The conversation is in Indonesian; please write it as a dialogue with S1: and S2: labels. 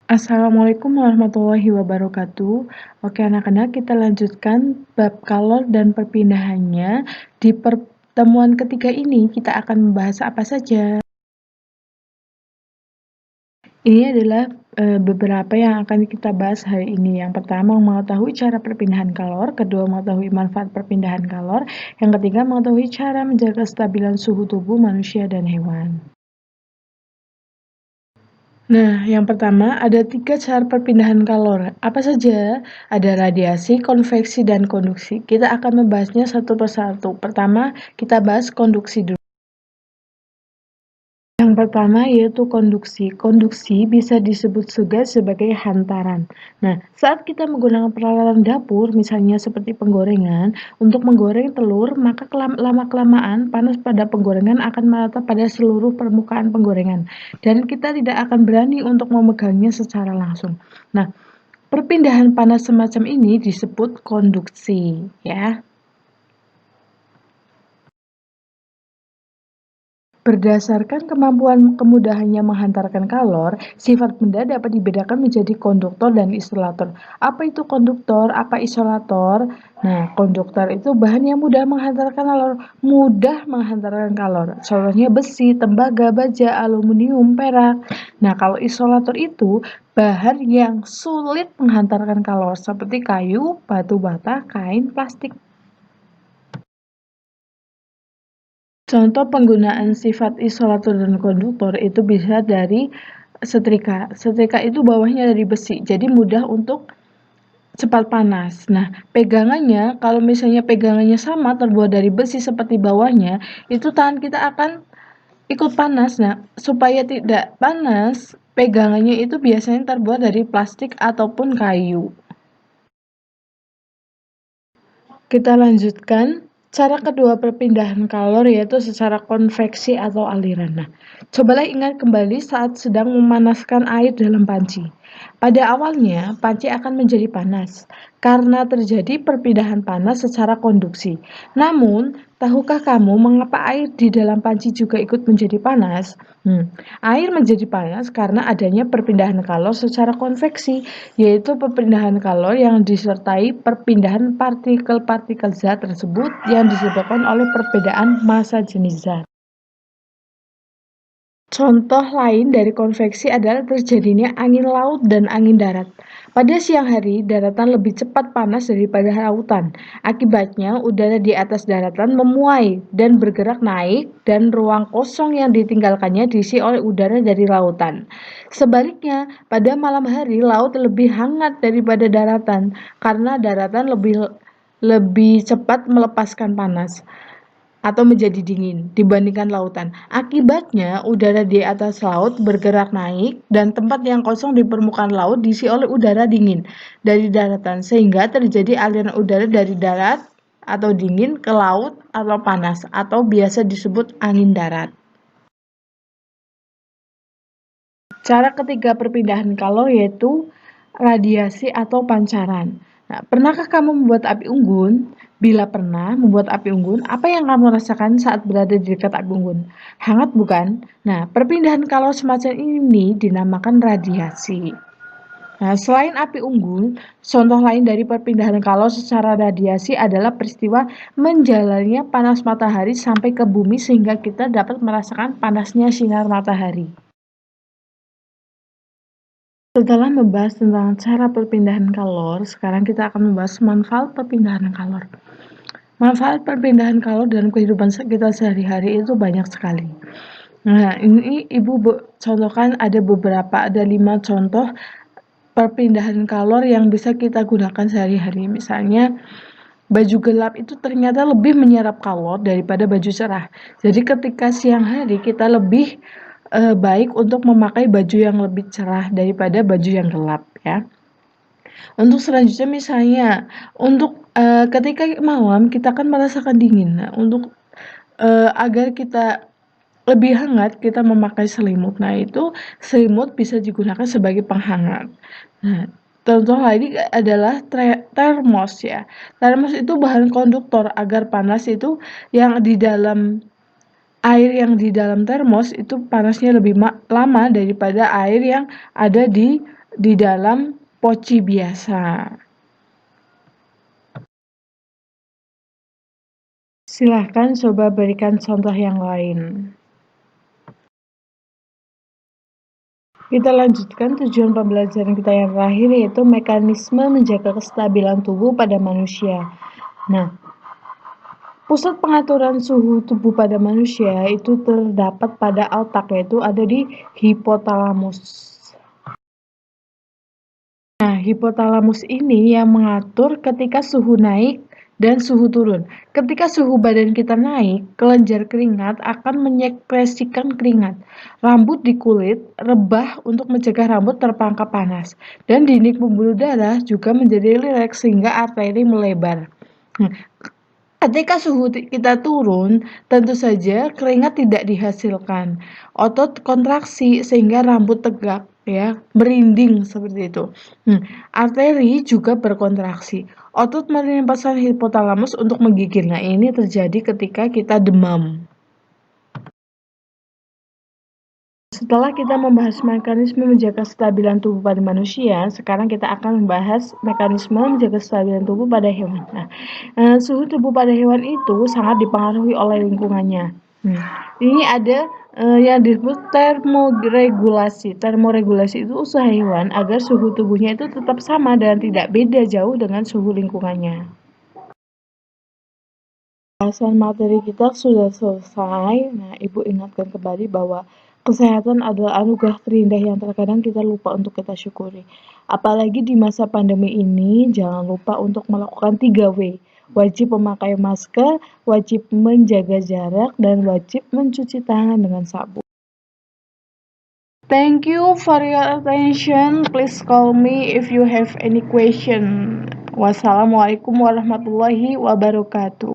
S1: Assalamualaikum warahmatullahi wabarakatuh. Oke anak-anak, kita lanjutkan bab kalor dan perpindahannya. Di pertemuan ketiga ini kita akan membahas apa saja? Ini adalah beberapa yang akan kita bahas hari ini. Yang pertama, mengetahui cara perpindahan kalor. Kedua, mengetahui manfaat perpindahan kalor. Yang ketiga, mengetahui cara menjaga kestabilan suhu tubuh manusia dan hewan. Nah, yang pertama ada 3 cara perpindahan kalor. Apa saja? Ada radiasi, konveksi, dan konduksi. Kita akan membahasnya satu persatu. Pertama, kita bahas konduksi dulu. Yang pertama yaitu konduksi. Konduksi bisa disebut juga sebagai hantaran. Nah, saat kita menggunakan peralatan dapur, misalnya seperti penggorengan, untuk menggoreng telur, maka lama-kelamaan panas pada penggorengan akan merata pada seluruh permukaan penggorengan. Dan kita tidak akan berani untuk memegangnya secara langsung. Nah, perpindahan panas semacam ini disebut konduksi, ya. Berdasarkan kemampuan kemudahannya menghantarkan kalor, sifat benda dapat dibedakan menjadi konduktor dan isolator. Apa itu konduktor? Apa isolator? Nah, konduktor itu bahan yang mudah menghantarkan kalor. Contohnya besi, tembaga, baja, aluminium, perak. Nah, kalau isolator itu bahan yang sulit menghantarkan kalor seperti kayu, batu bata, kain, plastik. Contoh penggunaan sifat isolator dan konduktor itu bisa dari setrika. Setrika itu bawahnya dari besi, jadi mudah untuk cepat panas. Nah, pegangannya, kalau misalnya pegangannya sama terbuat dari besi seperti bawahnya, itu tangan kita akan ikut panas. Nah, supaya tidak panas, pegangannya itu biasanya terbuat dari plastik ataupun kayu. Kita lanjutkan. Cara kedua perpindahan kalor yaitu secara konveksi atau aliran. Nah, cobalah ingat kembali saat sedang memanaskan air dalam panci. Pada awalnya, panci akan menjadi panas karena terjadi perpindahan panas secara konduksi. Namun, tahukah kamu mengapa air di dalam panci juga ikut menjadi panas? Air menjadi panas karena adanya perpindahan kalor secara konveksi, yaitu perpindahan kalor yang disertai perpindahan partikel-partikel zat tersebut yang disebabkan oleh perbedaan massa jenis zat. Contoh lain dari konveksi adalah terjadinya angin laut dan angin darat. Pada siang hari, daratan lebih cepat panas daripada lautan. Akibatnya, udara di atas daratan memuai dan bergerak naik dan ruang kosong yang ditinggalkannya diisi oleh udara dari lautan. Sebaliknya, pada malam hari, laut lebih hangat daripada daratan karena daratan lebih cepat melepaskan panas atau menjadi dingin dibandingkan lautan. Akibatnya, udara di atas laut bergerak naik dan tempat yang kosong di permukaan laut diisi oleh udara dingin dari daratan sehingga terjadi aliran udara dari darat atau dingin ke laut atau panas atau biasa disebut angin darat. Cara ketiga perpindahan kalor yaitu radiasi atau pancaran. Nah, pernahkah kamu membuat api unggun? Bila pernah membuat api unggun, apa yang kamu rasakan saat berada di dekat api unggun? Hangat bukan? Nah, perpindahan kalor semacam ini dinamakan radiasi. Nah, selain api unggun, contoh lain dari perpindahan kalor secara radiasi adalah peristiwa menjalarnya panas matahari sampai ke bumi sehingga kita dapat merasakan panasnya sinar matahari. Setelah membahas tentang cara perpindahan kalor, sekarang kita akan membahas manfaat perpindahan kalor. Manfaat perpindahan kalor dalam kehidupan kita sehari-hari itu banyak sekali. Nah, ini Ibu contohkan ada 5 contoh perpindahan kalor yang bisa kita gunakan sehari-hari. Misalnya, baju gelap itu ternyata lebih menyerap kalor daripada baju cerah. Jadi ketika siang hari kita lebih baik untuk memakai baju yang lebih cerah daripada baju yang gelap, ya. Untuk selanjutnya misalnya, untuk ketika malam kita akan merasakan dingin. Nah, untuk agar kita lebih hangat, kita memakai selimut. Nah, itu selimut bisa digunakan sebagai penghangat. Nah, contoh lain adalah termos, ya. Termos itu bahan konduktor agar panas itu yang di dalam air yang di dalam termos itu panasnya lebih lama daripada air yang ada di di dalam poci biasa. Silahkan coba berikan contoh yang lain. Kita lanjutkan tujuan pembelajaran kita yang terakhir, yaitu mekanisme menjaga kestabilan tubuh pada manusia. Nah, pusat pengaturan suhu tubuh pada manusia itu terdapat pada otak, yaitu ada di hipotalamus. Nah, hipotalamus ini yang mengatur ketika suhu naik dan suhu turun. Ketika suhu badan kita naik, kelenjar keringat akan menyekresikan keringat. Rambut di kulit rebah untuk mencegah rambut terperangkap panas. Dan dinding pembuluh darah juga menjadi rileks sehingga arteri melebar. Ketika suhu kita turun, tentu saja keringat tidak dihasilkan. Otot kontraksi sehingga rambut tegak, ya, merinding seperti itu. Arteri juga berkontraksi. Otot melimpahkan hipotalamus untuk menggigil. Nah, ini terjadi ketika kita demam. Setelah kita membahas mekanisme menjaga kestabilan tubuh pada manusia, sekarang kita akan membahas mekanisme menjaga kestabilan tubuh pada hewan. Nah, suhu tubuh pada hewan itu sangat dipengaruhi oleh lingkungannya. Ini ada yang disebut termoregulasi. Termoregulasi itu usaha hewan agar suhu tubuhnya itu tetap sama dan tidak beda jauh dengan suhu lingkungannya. Bahasan materi kita sudah selesai. Nah, Ibu ingatkan kembali bahwa kesehatan adalah anugerah terindah yang terkadang kita lupa untuk kita syukuri. Apalagi di masa pandemi ini, jangan lupa untuk melakukan 3W. Wajib memakai masker, wajib menjaga jarak, dan wajib mencuci tangan dengan sabun. Thank you for your attention. Please call me if you have any question. Wassalamualaikum warahmatullahi wabarakatuh.